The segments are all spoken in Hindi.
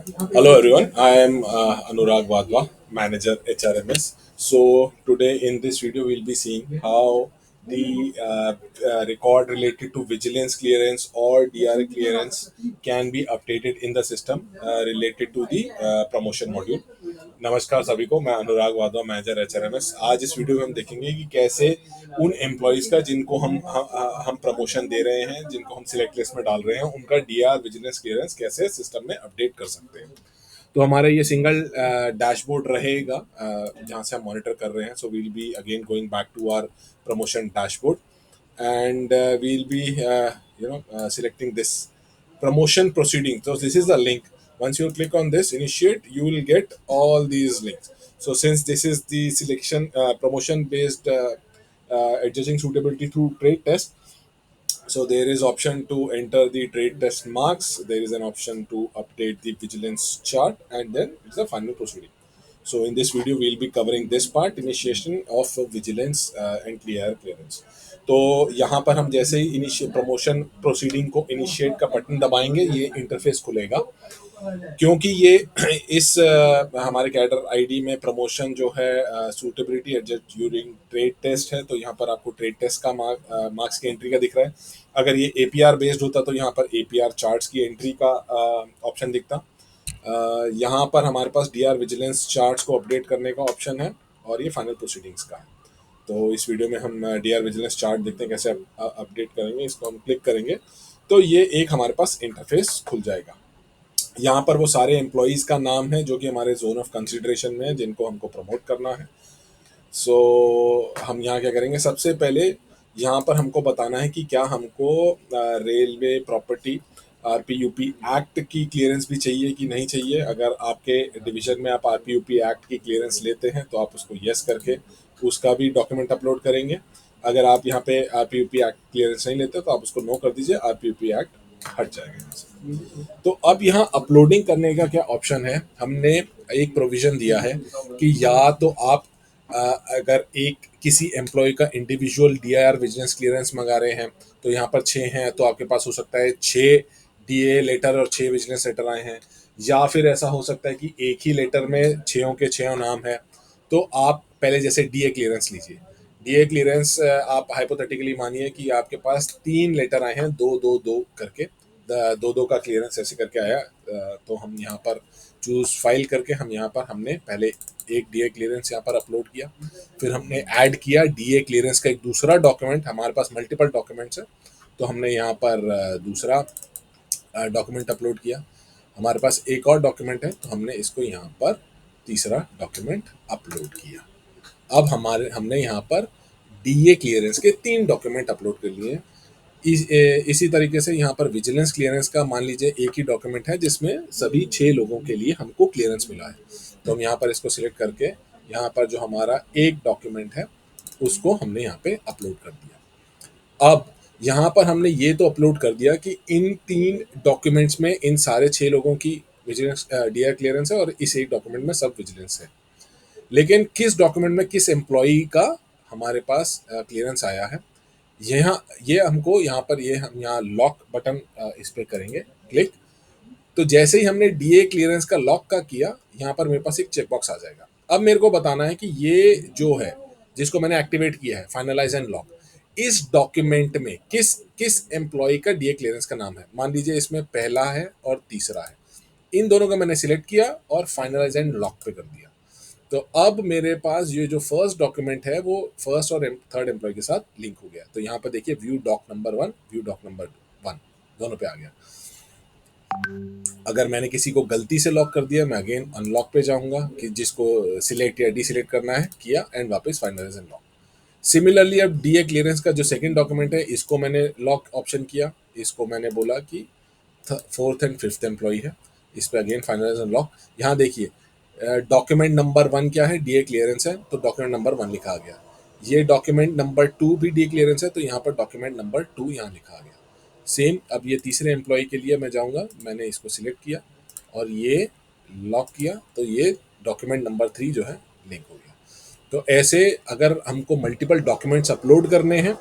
Hello everyone, I am Anurag Wadhwa, Manager HRMS. So today in this video we'll be seeing how the record related to vigilance clearance or DRA clearance can be updated in the system related to the promotion module. नमस्कार सभी को, मैं अनुराग वाधवा, मैनेजर एचआरएमएस। आज इस वीडियो में हम देखेंगे कि कैसे उन एम्प्लॉयज का जिनको हम प्रमोशन दे रहे हैं, जिनको हम सिलेक्ट लिस्ट में डाल रहे हैं, उनका डीआर विजिलेंस क्लियरेंस कैसे सिस्टम में अपडेट कर सकते हैं। तो हमारा ये सिंगल डैशबोर्ड रहेगा जहाँ से हम मॉनिटर कर रहे हैं। So we'll be again going back to our promotion dashboard and we'll be selecting this promotion proceeding. So this is the link. Once you click on this initiate, you will get all these links. So since this is the selection promotion based adjusting suitability through trade test, so there is option to enter the trade test marks, there is an option to update the vigilance chart, and then it's the final proceeding. So in this video we'll be covering this part, initiation of vigilance and clearance. तो यहाँ पर हम जैसे ही इनिशिएट प्रमोशन प्रोसीडिंग को इनिशिएट का बटन दबाएंगे, ये इंटरफेस खुलेगा। क्योंकि ये इस हमारे कैडर आईडी में प्रमोशन जो है suitability adjust during trade test है, तो यहाँ पर आपको ट्रेड टेस्ट का मार्क्स की एंट्री का दिख रहा है। अगर ये एपीआर बेस्ड होता तो यहाँ पर एपीआर चार्ट्स की एंट्री का ऑप्शन दिखता। यहाँ पर हमारे पास डीआर विजिलेंस चार्ट्स को अपडेट करने का ऑप्शन है, और ये फाइनल प्रोसीडिंग्स का है। तो इस वीडियो में हम डीआर विजिलेंस चार्ट देखते हैं कैसे अपडेट करेंगे। इसको हम क्लिक करेंगे तो ये एक हमारे पास इंटरफेस खुल जाएगा। यहाँ पर वो सारे एम्प्लॉयज़ का नाम है जो कि हमारे जोन ऑफ कंसिडरेशन में है, जिनको हमको प्रमोट करना है। सो हम यहाँ क्या करेंगे, सबसे पहले यहाँ पर हमको बताना है कि क्या हमको रेलवे प्रॉपर्टी आरपीयूपी एक्ट की क्लियरेंस भी चाहिए कि नहीं चाहिए। अगर आपके डिवीजन में आप आरपीयूपी एक्ट की क्लियरेंस लेते हैं तो आप उसको यस करके उसका भी डॉक्यूमेंट अपलोड करेंगे। अगर आप यहाँ पे आरपीयूपी एक्ट क्लियरेंस नहीं लेते तो आप उसको नो कर दीजिए, आरपीयूपी एक्ट हट जाएगा यहाँ से। तो अब यहाँ अपलोडिंग करने का क्या ऑप्शन है, हमने एक प्रोविजन दिया है कि या तो आप अगर एक किसी एम्प्लॉय का इंडिविजुअल डीआर विजिलेंस क्लियरेंस मंगा रहे हैं, तो यहाँ पर 6 हैं, तो आपके पास हो सकता है 6 डीए लेटर और 6 विजिलेंस लेटर आए हैं। या फिर ऐसा हो सकता है कि एक ही लेटर में 6 के 6 नाम है। तो आप पहले जैसे डीए क्लियरेंस लीजिए। डीए क्लियरेंस आप हाइपोथेटिकली मानिए कि आपके पास 3 लेटर आए हैं, 2-2-2 करके, 2-2 का क्लियरेंस ऐसे करके आया। तो हम यहाँ पर चूज फाइल करके हम यहाँ पर हमने पहले एक डीए क्लियरेंस यहाँ पर अपलोड किया, फिर हमने ऐड किया डीए क्लियरेंस का एक दूसरा डॉक्यूमेंट। हमारे पास मल्टीपल डॉक्यूमेंट्स है, तो हमने यहाँ पर दूसरा डॉक्यूमेंट अपलोड किया। हमारे पास एक और डॉक्यूमेंट है, तो हमने इसको यहाँ पर तीसरा डॉक्यूमेंट अपलोड किया। अब हमने यहाँ पर डीए क्लियरेंस के 3 डॉक्यूमेंट अपलोड कर लिए। इसी तरीके से यहाँ पर विजिलेंस क्लियरेंस का मान लीजिए एक ही डॉक्यूमेंट है जिसमें सभी 6 लोगों के लिए हमको क्लियरेंस मिला है। तो हम यहाँ पर इसको सिलेक्ट करके यहाँ पर जो हमारा एक डॉक्यूमेंट है उसको हमने यहाँ पे अपलोड कर दिया। अब यहाँ पर हमने ये तो अपलोड कर दिया कि इन 3 डॉक्यूमेंट्स में इन सारे 6 लोगों की विजिलेंस डीआर क्लियरेंस है, और इस एक डॉक्यूमेंट में सब विजिलेंस है। लेकिन किस डॉक्यूमेंट में किस एम्प्लॉई का हमारे पास क्लियरेंस आया है, यहाँ ये हमको यहाँ पर ये हम यहाँ लॉक बटन इस पर करेंगे क्लिक। तो जैसे ही हमने डीए क्लियरेंस का लॉक का किया, यहाँ पर मेरे पास एक चेकबॉक्स आ जाएगा। अब मेरे को बताना है कि ये जो है जिसको मैंने एक्टिवेट किया है फाइनलाइज एंड लॉक, इस डॉक्यूमेंट में किस किस एम्प्लॉय का डीए क्लियरेंस का नाम है। मान लीजिए इसमें पहला है और तीसरा है, इन दोनों का मैंने सिलेक्ट किया और फाइनलाइज एंड लॉक पे कर दिया। तो अब मेरे पास ये जो फर्स्ट डॉक्यूमेंट है वो फर्स्ट और थर्ड एम्प्लॉय के साथ लिंक हो गया। तो यहाँ पर देखिए view doc number 1, view doc number 1 दोनों पे आ गया। अगर मैंने किसी को गलती से लॉक कर दिया, मैं अगेन अनलॉक पे जाऊंगा कि जिसको सिलेक्ट या डिसिलेक्ट करना है किया, एंड वापस फाइनलाइज एंड लॉक। सिमिलरली अब डीए क्लियरेंस का जो सेकंड डॉक्यूमेंट है इसको मैंने लॉक ऑप्शन किया, इसको मैंने बोला कि 4th एंड 5th एम्प्लॉय है, इस पर अगेन फाइनलाइज एंड लॉक। यहाँ देखिए डॉक्यूमेंट नंबर 1 क्या है, डीए क्लियरेंस है, तो डॉक्यूमेंट नंबर 1 लिखा गया। ये डॉक्यूमेंट नंबर 2 भी डीए क्लियरेंस है, तो यहाँ पर डॉक्यूमेंट नंबर 2 यहाँ लिखा गया। सेम अब ये तीसरे एम्प्लॉय के लिए मैं जाऊँगा, मैंने इसको सिलेक्ट किया और ये लॉक किया, तो ये डॉक्यूमेंट नंबर 3 जो है लिंक हो गया। तो ऐसे अगर हमको मल्टीपल डॉक्यूमेंट्स अपलोड करने हैं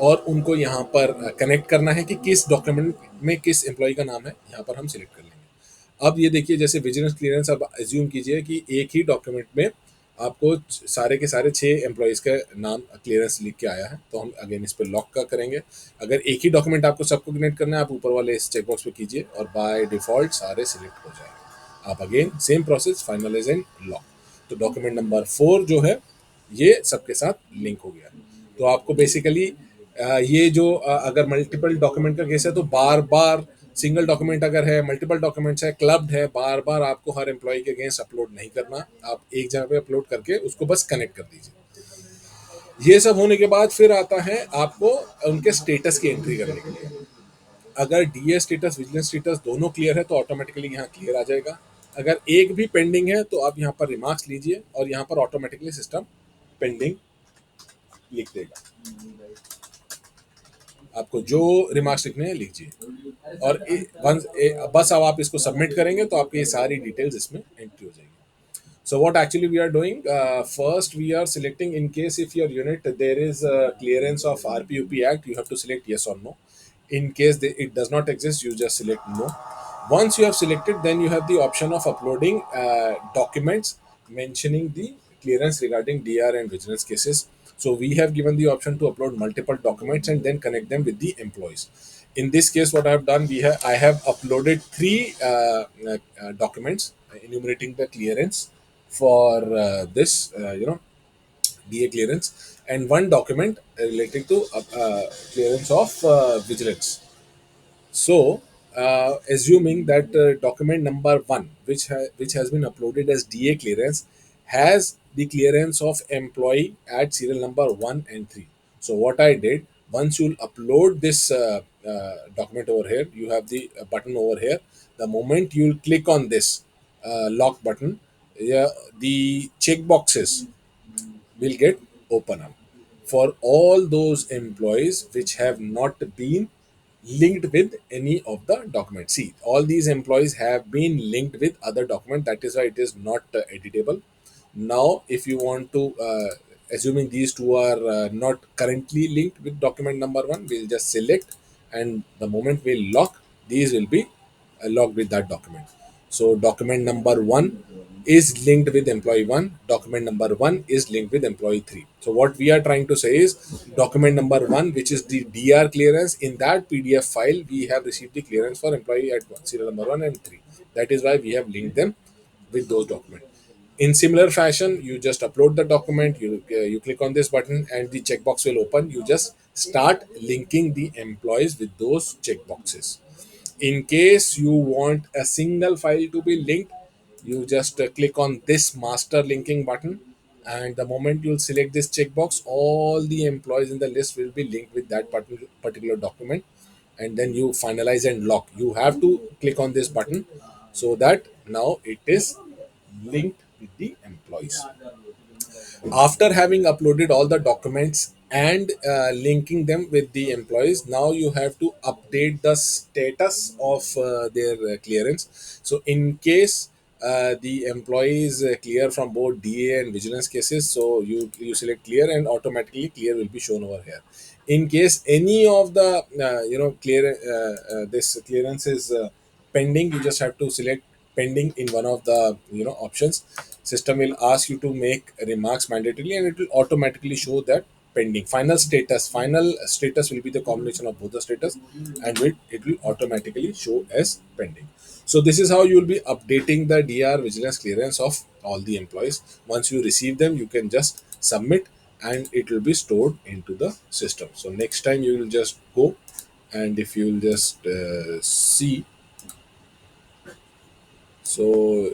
और उनको यहाँ पर कनेक्ट करना है कि किस डॉक्यूमेंट में किस एम्प्लॉय का नाम है, यहाँ पर हम सिलेक्ट कर लेंगे। अब ये देखिए, जैसे विजिलेंस क्लियरेंस, अब एज्यूम कीजिए कि एक ही डॉक्यूमेंट में आपको सारे के सारे 6 एम्प्लॉयज़ का नाम क्लियरेंस लिख के आया है, तो हम अगेन इस पर लॉक का करेंगे। अगर एक ही डॉक्यूमेंट आपको सबको क्लियर करना है, आप ऊपर वाले इस चेकबॉक्स पे कीजिए और बाय डिफॉल्ट सारे सिलेक्ट हो जाएंगे। आप again same process, finalize and lock. तो डॉक्यूमेंट नंबर 4 जो है ये सबके साथ लिंक हो गया। तो आपको बेसिकली ये जो अगर मल्टीपल डॉक्यूमेंट का केस है तो बार बार, सिंगल डॉक्यूमेंट अगर है, मल्टीपल डॉक्यूमेंट्स है, क्लब्ड है, बार बार आपको हर एम्प्लॉय के अगेंस्ट अपलोड नहीं करना। आप एक जगह पे अपलोड करके उसको बस कनेक्ट कर दीजिए। ये सब होने के बाद फिर आता है आपको उनके स्टेटस की एंट्री करने के लिए। अगर डीए स्टेटस, विजिलेंस स्टेटस दोनों क्लियर है तो ऑटोमेटिकली यहाँ क्लियर आ जाएगा। अगर एक भी पेंडिंग है तो आप यहाँ पर रिमार्क्स लीजिए और यहाँ पर ऑटोमेटिकली सिस्टम पेंडिंग लिख देगा। आपको जो रिमार्क्स लिखने हैं लीजिए और बस अब आप इसको सबमिट करेंगे तो आपकी ये सारी डिटेल्स इसमें एंट्री हो जाएगी। So what actually we are doing? First, we are selecting, in case if your unit there is a clearance of RPUP Act, you have to select yes or no. In case it does not exist, you just select no. Once you have selected, then you have the option of uploading documents mentioning the clearance regarding DR and vigilance cases. So we have given the option to upload multiple documents and then connect them with the employees. In this case, what I have done, I have uploaded 3 documents enumerating the clearance for this, DA clearance, and one document relating to clearance of vigilance. So, assuming that document number 1, which has been uploaded as DA clearance, has the clearance of employee at serial number 1 and 3. So, what I did, once you'll upload this document over here, you have the button over here. The moment you'll click on this lock button, yeah, the check boxes will get open up for all those employees which have not been linked with any of the documents. See, all these employees have been linked with other document, that is why it is not editable. Now if you want to assuming these two are not currently linked with document number 1, we'll just select, and the moment we'll lock, these will be locked with that document. So document number 1 is linked with employee 1, document number 1 is linked with employee 3. So what we are trying to say is document number 1, which is the DR clearance, in that PDF file we have received the clearance for employee at serial number 1 and 3. That is why we have linked them with those documents. In similar fashion, you just upload the document, you click on this button and the checkbox will open. You just start linking the employees with those checkboxes. In case you want a single file to be linked, you just click on this master linking button, and the moment you'll select this checkbox, all the employees in the list will be linked with that particular document, and then you finalize and lock. You have to click on this button so that now it is linked with the employees. After having uploaded all the documents and linking them with the employees, now you have to update the status of their clearance. So in case the employee is clear from both DA and vigilance cases, so you select clear and automatically clear will be shown over here. In case any of the clear this clearance is pending, you just have to select pending in one of the options. System will ask you to make remarks mandatorily, and it will automatically show that pending. Final status will be the combination of both the status, and it will automatically show as pending. So this is how you will be updating the DR vigilance clearance of all the employees. Once you receive them, you can just submit and it will be stored into the system. So next time you will just go, and if you will just see, so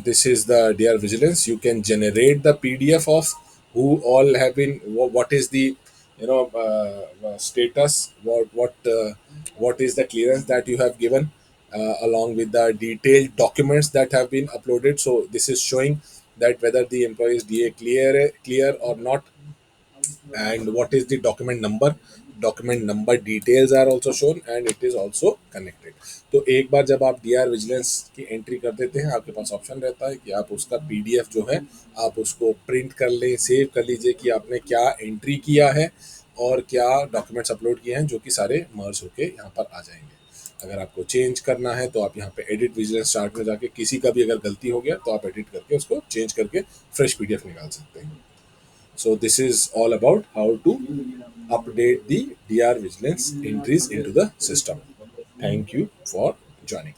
this is the DR vigilance. You can generate the PDF of who all have been, what is the status, what is the clearance that you have given, along with the detailed documents that have been uploaded. So this is showing that whether the employee is DA clear or not, and what is the document number details are also shown, and it is also connected. तो एक बार जब आप डीआर विजिलेंस की एंट्री कर देते हैं, आपके पास ऑप्शन रहता है कि आप उसका पीडीएफ जो है आप उसको प्रिंट कर लें, सेव कर लीजिए कि आपने क्या एंट्री किया है और क्या डॉक्यूमेंट्स अपलोड किए हैं, जो कि सारे मर्ज होके यहाँ पर आ जाएंगे। अगर आपको चेंज करना है तो आप यहाँ पे एडिट विजिलेंस चार्ट में जाके किसी का भी अगर गलती हो गया तो आप एडिट करके उसको चेंज करके फ्रेश पीडीएफ निकाल सकते हैं. So this is all about how to update the DR vigilance entries into the system. Thank you for joining.